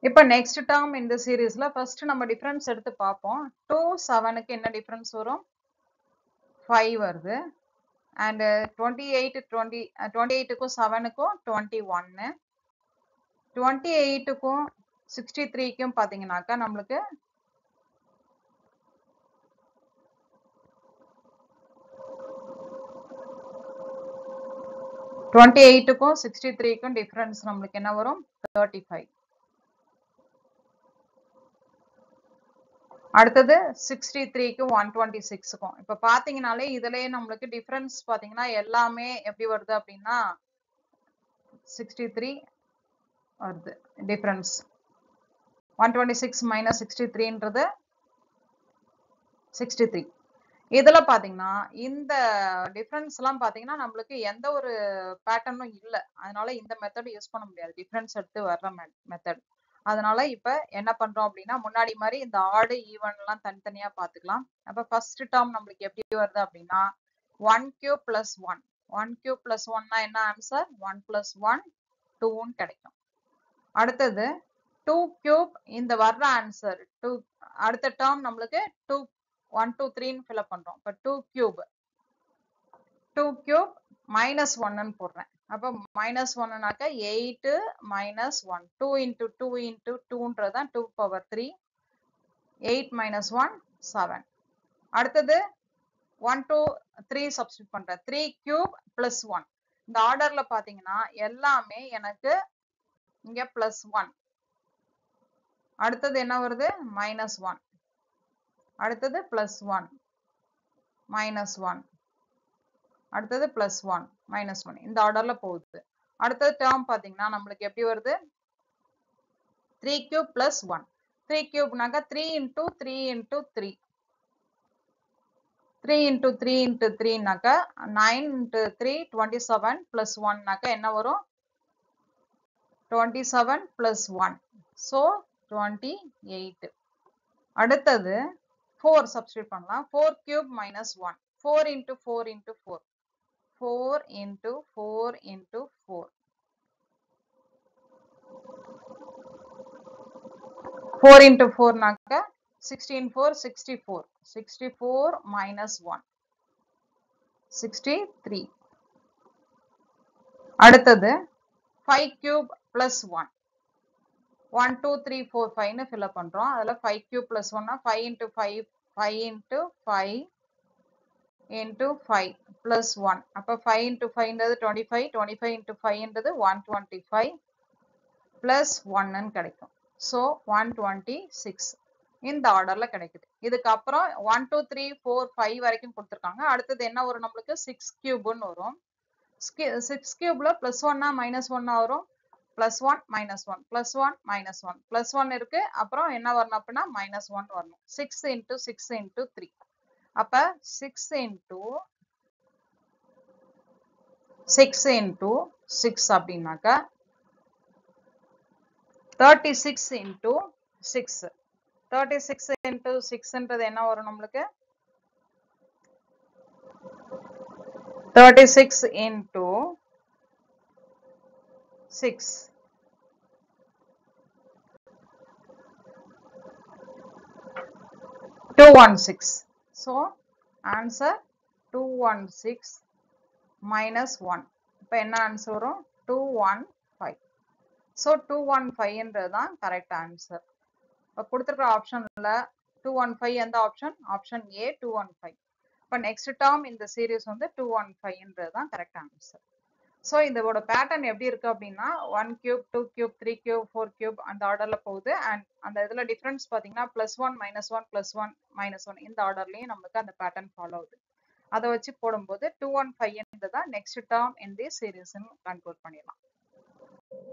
இப்போ நெக்ஸ்ட் டேர்ம் இந்த சீரீஸ்ல ஃபர்ஸ்ட் நம்ம டிஃபரன்ஸ் எடுத்து பார்ப்போம். 2, 7க்கு என்ன டிஃபரன்ஸ் வரும்? 5 வருது. அண்ட் 28க்கும் 7க்கும் 21, 28க்கும் 63க்கும் பாத்தீங்கன்னாக்கா நம்மளுக்கு 28க்கும் 63க்கும் டிஃபரன்ஸ் நம்மளுக்கு என்ன வரும்? 35. அடுத்தது 63க்கும் 126க்கும் இப்ப பாத்தீங்கன்னாலே இதுலயே நம்மளுக்கு டிஃபரன்ஸ் பாத்தீங்கன்னா எல்லாமே எப்படி வருது அப்படின்னா 63 வருது டிஃபரன்ஸ். 126 மைனஸ் 63ன்றது 63. இதுல பாத்தீங்கன்னா இந்த டிஃபரன்ஸ் எல்லாம் பாத்தீங்கன்னா நம்மளுக்கு எந்த ஒரு பேட்டர்னும் இல்ல. அதனால இந்த மெத்தட் யூஸ் பண்ண முடியாது, டிஃபரன்ஸ் எடுத்து வர்ற மெத்தட். அதனால இப்ப என்ன பண்றோம் அப்படின்னா முன்னாடி மாதிரி இந்த ஆடு ஈவன் எல்லாம் தனித்தனியா பாத்துக்கலாம். அப்ப ஃபர்ஸ்ட் டேர்ம் நம்மளுக்கு எப்படி வருது அப்படின்னா 1 cube plus 1. 1 cube plus 1னா என்ன ஆன்சர்? 1 plus 1 2ன்னு கிடைக்கும். அடுத்தது 2 cube இந்த வர்ற ஆன்சர் 2. அடுத்த டேர்ம் நம்மளுக்கு 2 1 2 3ன்னு ஃபில் அப் பண்றோம். இப்ப 2 cube 2 cube minus 1 ன்னு போடுறேன். அப்ப minus 1 னாக்க 8 minus 1. 2 into 2 into 2ன்றதான் 2 power 3. 8 minus 1, 7. அடுத்தது 1, 2, 3 substitute பண்றேன். 3 cube plus 1. இந்த ஆர்டர்ல பாத்தீங்கன்னா எல்லாமே எனக்கு இங்க plus 1. அடுத்தது என்ன வருது? minus 1. அடுத்தது plus 1. minus 1. அடுத்தது plus 1. minus 1. இந்த ஆர்டர்ல போகுது. அடுத்தது டேர்ம் பாத்தீங்கன்னா நம்மளுக்கு எப்படி வருது? 3 cube plus 1. 3 cube நாக்க 3 into 3 into 3. 3 into 3 into 3 நாக்க 9 into 3 27 plus 1 நாக்க என்ன வரும்? 27 plus 1. So 28. அடுத்தது 4 substitute பண்ணலாம். 4 cube minus 1. 4 into 4 into 4. 4 into 4 into 4. 4 into 4 நாக்க 16 4 64. 64 minus 1. 63. அடுத்தது 5 cube plus 1. 1 2 3 4 5 ன்னு fill up பண்றோம். அதுல 5 cube plus 1 னா 5 into 5 5 into 5 into 5 plus 1. அப்ப 5 into 5 ன்றது 25. 25 into 5 ன்றது 125 plus 1 ன்னு கிடைக்கும். So 126. இந்த ஆர்டர்ல கிடைக்குது. இதுக்கு அப்புறம் 1 2 3 4 5 வரைக்கும் கொடுத்திருக்காங்க. அடுத்தது என்ன வரும் நம்மளுக்கு? 6 cube ன்னு வரும். 6 cubeல plus 1 னா minus 1 னா வரும். plus 1 minus 1 plus 1 minus 1 plus 1 இருக்கு. அப்புறம் என்ன வரணும் அப்படின்னா minus 1 வரணும். 6 into 6 into 3. அப்ப 6 into 6 into 6 அப்படின்னாக்க 36 into 6. 36 into 6ன்றது என்ன வரும் நம்மளுக்கு? 36 into 6. 216. So answer 216 minus 1. இப்போ என்ன ஆன்சர் வரும்? 215. So 215 ன்றதுதான் கரெக்ட் ஆன்சர். இப்போ கொடுத்துருக்கிற ஆப்ஷன்ல 215 எந்த ஆப்ஷன்? Option A 215. இப்போ நெக்ஸ்ட் டேர்ம் இந்த சீரீஸ் வந்து 215 ன்றதுதான் கரெக்ட் ஆன்சர். ஸோ இதோட பேட்டர்ன் எப்படி இருக்கு அப்படின்னா 1 cube 2 cube 3 cube 4 cube அந்த ஆர்டர்ல போகுது. அண்ட் அந்த இதுல டிஃபரன்ஸ் பாத்தீங்கன்னா +1 -1 +1 -1 இந்த ஆர்டர்லயும் நமக்கு அந்த பேட்டர்ன் ஃபாலோ ஆகுது. அதை வச்சு போடும்போது 215 தான் next term in the series conclude பண்ணிடலாம்.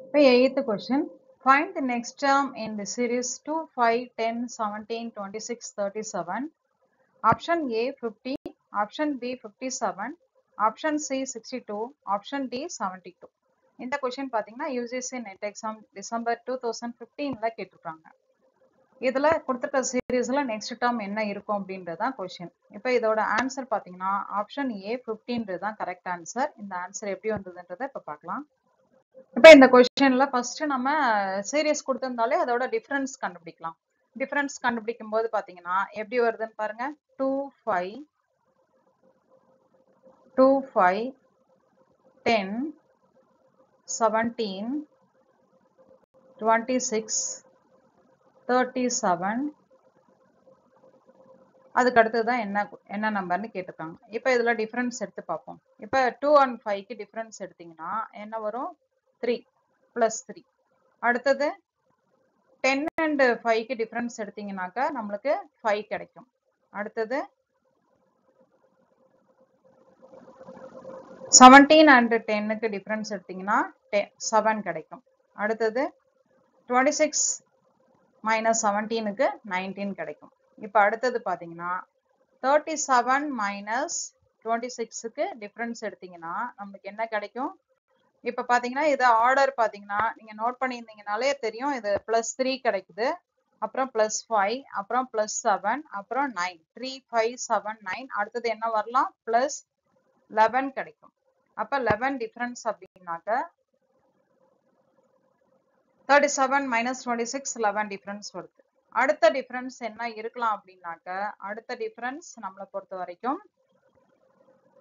இப்போ 8th question. Find the next term in the series 2, 5, 10, 17, 26, 37. Option A 50, option B 57, option C 62, option D 72. இந்த question பாத்தீங்கன்னா UGC NET exam டிசம்பர் 2015ல கேட்டிருக்காங்க. இதுல கொடுத்துருக்க சீரீஸ்ல நெக்ஸ்ட் டேர்ம் என்ன இருக்கும் அப்படின்றதான் கொஸ்டின். இப்போ இதோட ஆன்சர் பாத்தீங்கன்னா ஆப்ஷன் ஏ 15 தான் கரெக்ட் ஆன்சர். இந்த ஆன்சர் எப்படி வந்ததுன்றதை இப்ப பார்க்கலாம். இப்போ இந்த கொஸ்டின்ல ஃபர்ஸ்ட் நம்ம சீரீஸ் கொடுத்திருந்தாலே அதோட டிஃபரன்ஸ் கண்டுபிடிக்கலாம். டிஃபரன்ஸ் கண்டுபிடிக்கும் போது பாத்தீங்கன்னா எப்படி வருதுன்னு பாருங்க. 2 5 10 17 26 37 அதுக்கு அடுத்ததான் என்ன நம்பர்னு கேட்டிருக்காங்க. இப்போ இதுல டிஃபரன்ஸ் எடுத்து பார்ப்போம். இப்போ 2 and 5க்கு டிஃபரன்ஸ் எடுத்தீங்கன்னா என்ன வரும்? 3 plus 3. அடுத்தது 10 and 5க்கு டிஃபரன்ஸ் எடுத்தீங்கன்னாக்கா நம்மளுக்கு 5 கிடைக்கும். அடுத்தது 17 and 10க்கு டிஃபரன்ஸ் எடுத்தீங்கன்னா 7 கிடைக்கும். அடுத்தது 26 minus 17க்கு 19 கிடைக்கும். இப்போ அடுத்தது பாத்தீங்கன்னா 37 minus 26க்கு டிஃபரன்ஸ் எடுத்தீங்கன்னா நமக்கு என்ன கிடைக்கும்? இப்ப பாத்தீங்கன்னா இது ஆர்டர் பாத்தீங்கன்னா நீங்க நோட் பண்ணியிருந்தீங்கனாலே தெரியும். இது +3 கிடைக்குது, அப்புறம் +5, அப்புறம் +7, அப்புறம் 9. 3 5 7 9. அடுத்தது என்ன வரலாம்? +11 கிடைக்கும். அப்ப 11 டிஃபரன்ஸ் அப்படின்னாக்க 37 minus 26 11 டிஃபரன்ஸ் வருது. அடுத்த டிஃபரன்ஸ் என்ன இருக்கலாம் அப்படின்னாக்க அடுத்த டிஃபரன்ஸ் நம்மளை பொறுத்த வரைக்கும்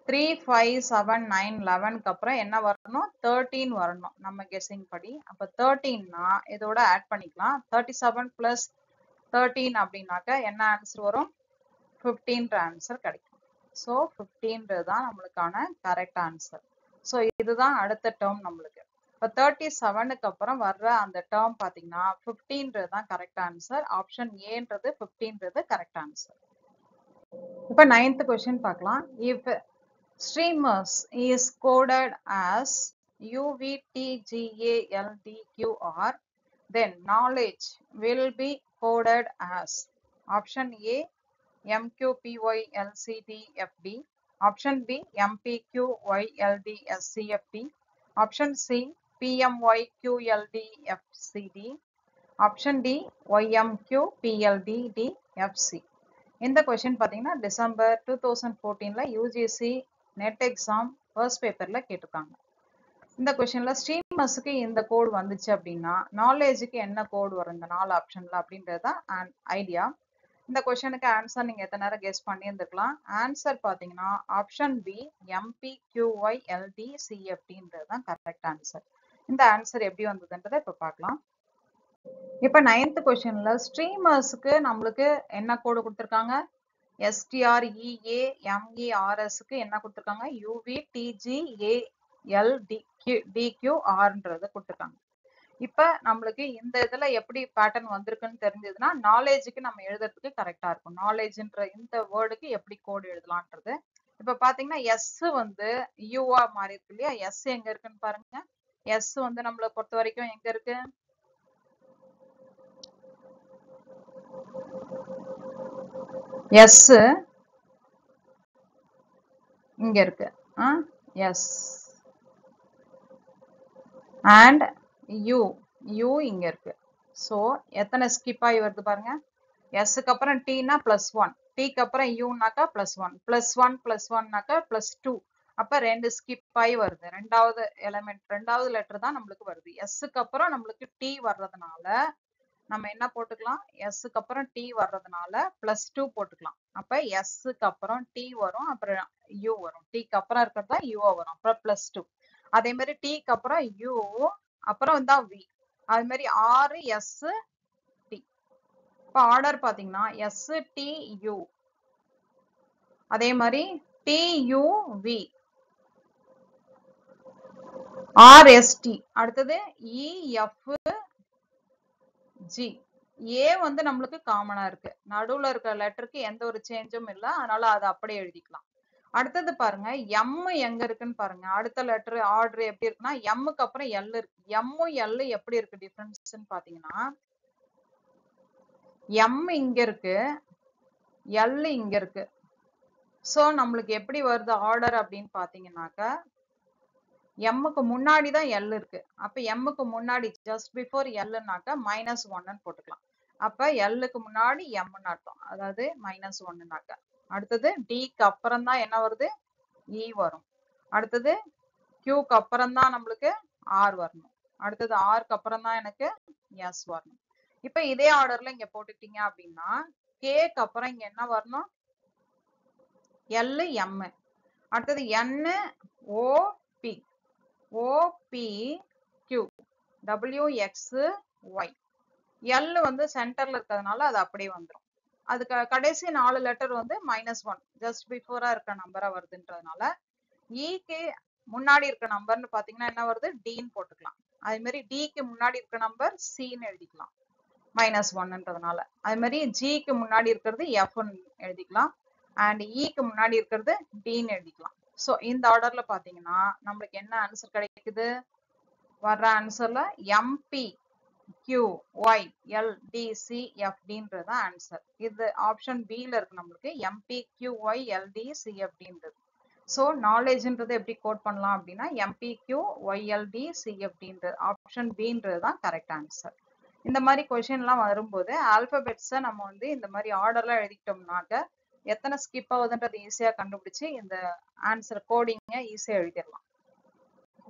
3, 5, 7, 9, 11க்கு அப்புறம் என்ன வரணும்? 13 வரணும் நம்ம கெஸிங் படி. அப்ப 13னா இதோட ஆட் பண்ணிக்கலாம். 37 plus 13 அப்படின்னாக்க என்ன ஆன்சர் வரும்? 15ன்ற ஆன்சர் கிடைக்கும். ஸோ 15 தான் நம்மளுக்கான கரெக்ட் ஆன்சர். ஸோ இதுதான் அடுத்த டேர்ம் நம்மளுக்கு. இப்போ 37க்கு அப்புறம் வர்ற அந்த டேர்ம் பார்த்தீங்கன்னா 15 தான் கரெக்ட் ஆன்சர். ஆப்ஷன் ஏன்றது 15 கரெக்ட் ஆன்சர். இப்போ 9th கொஸ்டின் பார்க்கலாம். If streamers is coded as UVTGALDQR, then knowledge will be coded as option A MQPYLCDFD, option B MPQYLDSCFD, option C PMYQLDFCD, option D YMQPLDDFC. இந்த question பார்த்தீங்கன்னா December 2014ல UGC NET exam first பேப்பர்ல கேட்டிருக்காங்க. இந்த கொஸ்டின்ல ஸ்ட்ரீமர்ஸுக்கு இந்த கோடு வந்துச்சு அப்படின்னா நாலேஜுக்கு என்ன கோடு வரும் இந்த 4 ஆப்ஷன்ல அப்படின்றது தான் ஐடியா. இந்த கொஸ்டினுக்கு ஆன்சர் நீங்க எத்தனை நேரம் கெஸ் பண்ணியிருந்துக்கலாம். ஆன்சர் பார்த்தீங்கன்னா ஆப்ஷன் பி MPQYLDCFDன்றது தான் கரெக்ட் ஆன்சர். இந்த ஆன்சர் எப்படி வந்ததுன்றதை இப்போ பார்க்கலாம். இப்போ 9th கொஸ்டின்ல ஸ்ட்ரீமர்ஸுக்கு நம்மளுக்கு என்ன கோடு கொடுத்துருக்காங்க? STREAMERSக்கு என்ன கொடுத்துருக்காங்க? UVTGALDQRன்றது கொடுத்துருக்காங்க. இப்ப நம்மளுக்கு இந்த இதுல எப்படி பேட்டர்ன் வந்திருக்குன்னு தெரிஞ்சதுன்னா நாலேஜுக்கு நம்ம எழுதுறதுக்கு கரெக்டா இருக்கும். நாலேஜ்ன்ற இந்த வேர்டுக்கு எப்படி கோடு எழுதலான்றது. இப்ப பாத்தீங்கன்னா எஸ் வந்து யூவா மாறி இருக்கு இல்லையா? எஸ் எங்க இருக்குன்னு பாருங்க. எஸ் வந்து நம்மளை பொறுத்த வரைக்கும் எங்க இருக்கு? எஸ் இங்க இருக்கு. எஸ் அண்ட் யூ இங்க இருக்கு. ஸோ எத்தனை ஸ்கிப் ஆகி வருது பாருங்க. எஸ்க்கு அப்புறம் டீனா +1, டீக்கு அப்புறம் யூனாக்கா +1, +1 +1னாக்கா +2. அப்ப 2 ஸ்கிப் ஆகி வருது. ரெண்டாவது எலிமெண்ட், ரெண்டாவது லெட்டர் தான் நம்மளுக்கு வருது. எஸ்க்கு அப்புறம் நம்மளுக்கு டி வர்றதுனால நம்ம என்ன போட்டுக்கலாம்? எஸ்க்கு அப்புறம் டி வர்றதுனால +2 போட்டுக்கலாம். அப்ப எஸ்க்கு அப்புறம் டி வரும், அப்புறம் யூ வரும். டீக்கு அப்புறம் இருக்கிறது தான் யூ வரும், அப்புறம் +2. அதே மாதிரி டீக்கு அப்புறம் யூ, அப்புறம் தான் வி. அது மாதிரி RS T. இப்போ ஆர்டர் பாத்தீங்கன்னா STU, அதே மாதிரி TUV, RST, அடுத்தது EFG. ஏ வந்து நம்மளுக்கு காமனா இருக்கு. நடுவுல இருக்க லெட்டருக்கு எந்த ஒரு சேஞ்சும் இல்லை, அதனால அதை அப்படியே எழுதிக்கலாம். அடுத்தது பாருங்க எம் எங்க இருக்குன்னு பாருங்க. அடுத்த லெட்டர் ஆர்டர் எப்படி இருக்குன்னா எம்முக்கு அப்புறம் எல் இருக்கு. எம்மும் எல் எப்படி இருக்கு டிஃபரன்ஸ்ன்னு பாத்தீங்கன்னா எம் இங்க இருக்கு, எல் இங்க இருக்கு. சோ நம்மளுக்கு எப்படி வருது ஆர்டர் அப்படின்னு பாத்தீங்கன்னாக்க எம்முக்கு முன்னாடி தான் எல் இருக்கு. அப்ப எம்முக்கு முன்னாடி ஜஸ்ட் பிஃபோர் எல்னாக்க -1ன்னு போட்டுக்கலாம். அப்ப எல்லுக்கு முன்னாடி எம்னு அர்த்தம், அதாவது -1னாக்க. அடுத்தது டிக்கு அப்புறம் தான் என்ன வருது? இ வரும். அடுத்தது கியூக்கு அப்புறம் தான் நம்மளுக்கு ஆர் வரணும். அடுத்தது ஆருக்கு அப்புறம் தான் எனக்கு எஸ் வரணும். இப்ப இதே ஆர்டர்ல இங்க போட்டுட்டீங்க அப்படின்னா கேக்கு அப்புறம் இங்க என்ன வரணும்? L M. அடுத்தது N OP, OP Q, WX Y. L வந்து சென்டர்ல இருக்கிறதுனால அது அப்படியே வந்துடும். அதுக்கு கடைசி 4 லெட்டர் வந்து -1 ஜஸ்ட் பிஃபோரா இருக்க நம்பரா வருதுன்றதுனால ஈக்கு முன்னாடி இருக்க நம்பர்னு பாத்தீங்கன்னா என்ன வருது? டின்னு போட்டுக்கலாம். அதே மாதிரி டிக்கு முன்னாடி இருக்க நம்பர் சின்னு எழுதிக்கலாம் -1ன்றதுனால. அதே மாதிரி ஜிக்கு முன்னாடி இருக்கிறது எஃப்னு எழுதிக்கலாம், அண்ட் இக்கு முன்னாடி இருக்கிறது டின்னு எழுதிக்கலாம். ஸோ இந்த ஆர்டர்ல பாத்தீங்கன்னா நம்மளுக்கு என்ன ஆன்சர் கிடைக்குது? வர்ற ஆன்சர்ல எம்பி QYLDCFDன்றது ஆன்சர். இது ஆப்ஷன் பில இருக்கு நம்மளுக்கு MPQYLDCFDன்றது. ஸோ நாலேஜ்ன்றது எப்படி கோட் பண்ணலாம் அப்படின்னா MPQYLDCFDன்றது ஆப்ஷன் பின்றது தான் கரெக்ட் ஆன்சர். இந்த மாதிரி கொஸ்டின்லாம் வரும்போது ஆல்பபெட்ஸை நம்ம வந்து இந்த மாதிரி ஆர்டர்லாம் எழுதிட்டோம்னாக்க எத்தனை ஸ்கிப் ஆகுதுன்றது ஈஸியாக கண்டுபிடிச்சு இந்த ஆன்சர் கோடிங்கை ஈஸியாக எழுதிடலாம்.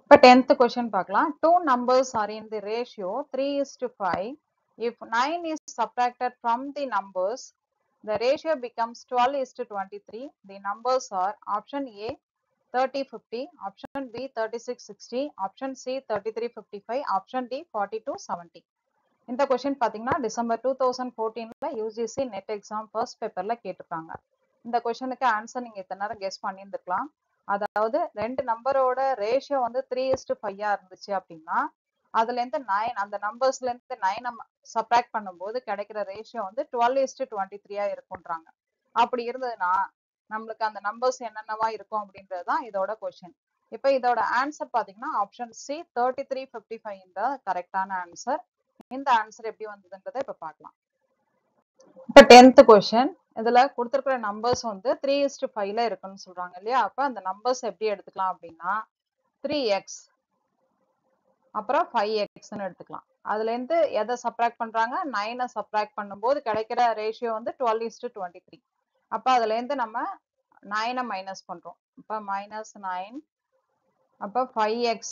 இப்போ 10th question பார்க்கலாம். Two numbers are in the ratio 3:5. If 9 is subtracted from the numbers, the ratio becomes 12:23. The numbers are option A 3050, option B 3660, option C 3355, option D 4270. இந்த கொஸ்டின் பாத்தீங்கன்னா December 2014ல UGC NET exam first பேப்பர்ல கேட்டிருக்காங்க. இந்த கொஸ்டினுக்கு answer நீங்க இத்தனை நேரம் கெஸ் பண்ணியிருந்துக்கலாம். அதாவது ரெண்டு நம்பரோட ரேஷியோ வந்து 3:5 இருந்துச்சு அப்படின்னா அதுல இருந்து 9 அந்த நம்பர்ஸ்ல இருந்து 9 நம்ம சப்ராக்ட் பண்ணும்போது கிடைக்கிற ரேஷியோ வந்து 12:23 இருக்கும்ன்றாங்க. அப்படி இருந்ததுன்னா நம்மளுக்கு அந்த நம்பர்ஸ் என்னென்னவா இருக்கும் அப்படின்றதுதான் இதோட கொஸ்டின். இப்ப இதோட ஆன்சர் பாத்தீங்கன்னா ஆப்ஷன் சி 3355 இந்த கரெக்டான ஆன்சர். இந்த ஆன்சர் எப்படி வந்ததுன்றதை இப்ப பார்க்கலாம். இப்ப 10th கொஸ்டின் இதுல கொடுத்திருக்கிற நம்பர்ஸ் வந்து 3:5ல இருக்குன்னு சொல்றாங்க இல்லையா? அப்ப அந்த நம்பர்ஸ் எப்படி எடுத்துக்கலாம் அப்படின்னா 3x அப்புறம் 5xன்னு எடுத்துக்கலாம். அதுல இருந்து எதை சப்ராக்ட் பண்றாங்க? 9 சப்ராக்ட் பண்ணும்போது கிடைக்கிற ரேஷியோ வந்து 12:23. அப்ப அதுல இருந்து நம்ம 9 மைனஸ் பண்றோம். அப்ப -9 அப்ப 5x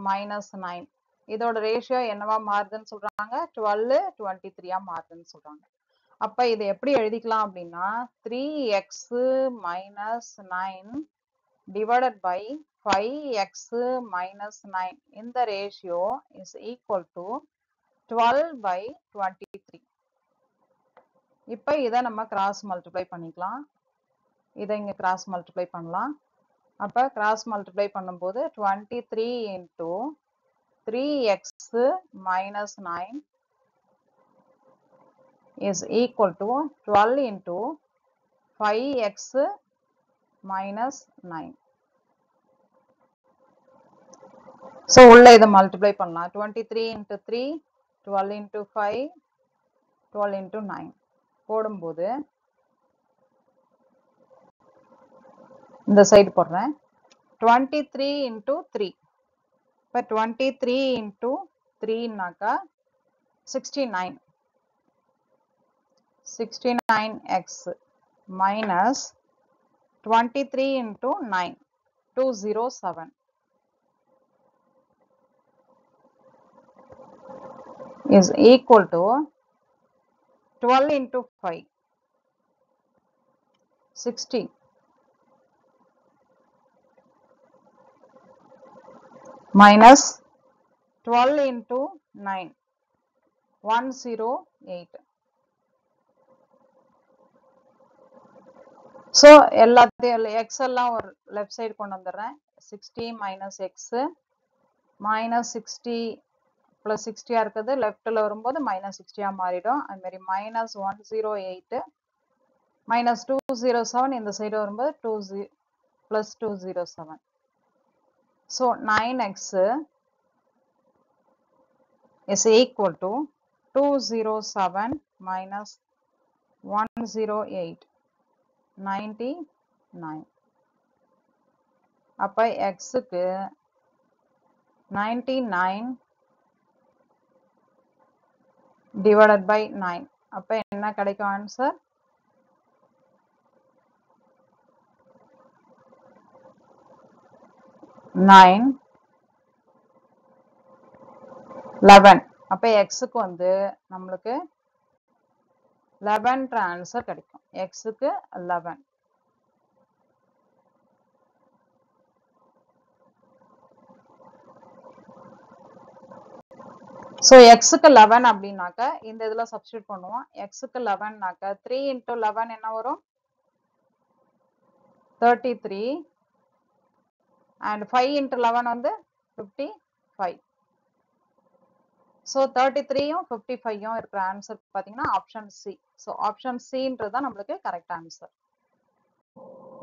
-9 இதோட ரேஷியோ என்னவா மாறுதுன்னு சொல்றாங்க? 12:23 மாறுதுன்னு சொல்றாங்க. அப்ப இதை எப்படி எழுதிக்கலாம் அப்படின்னா 3x - 9 divided by 5x - 9 இந்த ரேஷியோ is equal to 12/23. இப்ப இதை நம்ம கிராஸ் மல்டிப்ளை பண்ணிக்கலாம். இதை இங்க கிராஸ் மல்டிப்ளை பண்ணலாம். அப்ப கிராஸ் மல்டிப்ளை பண்ணும்போது 23 into 3x minus 9 is equal to 12 into 5x minus 9. So உள்ள இதை மல்டிப்ளை பண்ணலாம். 23 into 3, 12 into 5, 12 into 9 போடும்போது இந்த சைடு போடுறேன். 23 into 3. இப்ப 23 into 3னாக்கா 69. 69x minus 23 into 9, 207. Is equal to 12 into 5, 60. Minus 12 into 9, 108. So எல்லாத்தையும் x எல்லாம் ஒரு லெஃப்ட் சைடு கொண்டு வந்துடுறேன். 60 minus x minus 60 plus 60 இருக்குது. லெஃப்ட்ல வரும்போது minus 60 மாறிடும். அது மாதிரி minus 108 minus 207 இந்த சைடு வரும்போது 20 plus 207. So 9x is equal to 207 minus 108, 99. அப்ப xக்கு 99 divided by 9. அப்ப என்ன கிடைக்கும் ஆன்சர்? 9, 11. அப்ப xக்கு வந்து நம்மளுக்கு 11 ஆன்சர் கிடைக்கும். xக்கு 11. So xக்கு 11 அப்படின்னாக்க இந்த இதுல சப்ஸ்டிட்யூட் பண்ணுவோம். xக்கு 11னாக்க 3 into 11 என்ன வரும்? 33 and 5 into 11 வந்து 55. So 33யும் 55யும் இருக்கிற ஆன்சர் பாத்தீங்கன்னா ஆப்ஷன் சி. ஸோ ஆப்ஷன் சின்றதுதான் நம்மளுக்கு correct answer.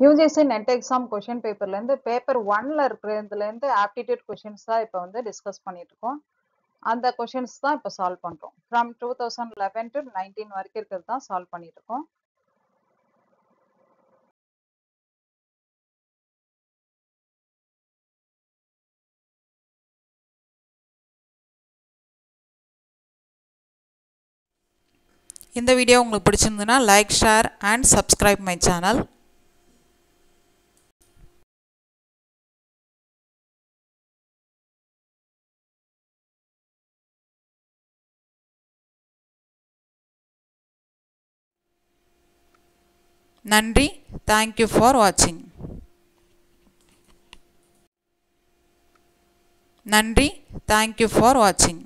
UGC NET exam question பேப்பர்ல இருந்து பேப்பர் 1ல இருக்கிறதுல இருந்து ஆப்டிடியூட் கொஸ்டின்ஸ் தான் இப்ப வந்து டிஸ்கஸ் பண்ணிட்டு இருக்கோம். அந்த கொஸ்டின்ஸ் தான் இப்ப சால்வ் பண்றோம். ஃப்ரம் 2011 to 19 வரைக்கும் இருக்கிறது தான் சால்வ் பண்ணிட்டு இருக்கோம். இந்த வீடியோ உங்களுக்கு பிடிச்சிருந்ததுன்னா like, share and subscribe my channel. நன்றி. தேங்க்யூ ஃபார் வாட்சிங். நன்றி. தேங்க்யூ ஃபார் வாட்சிங்.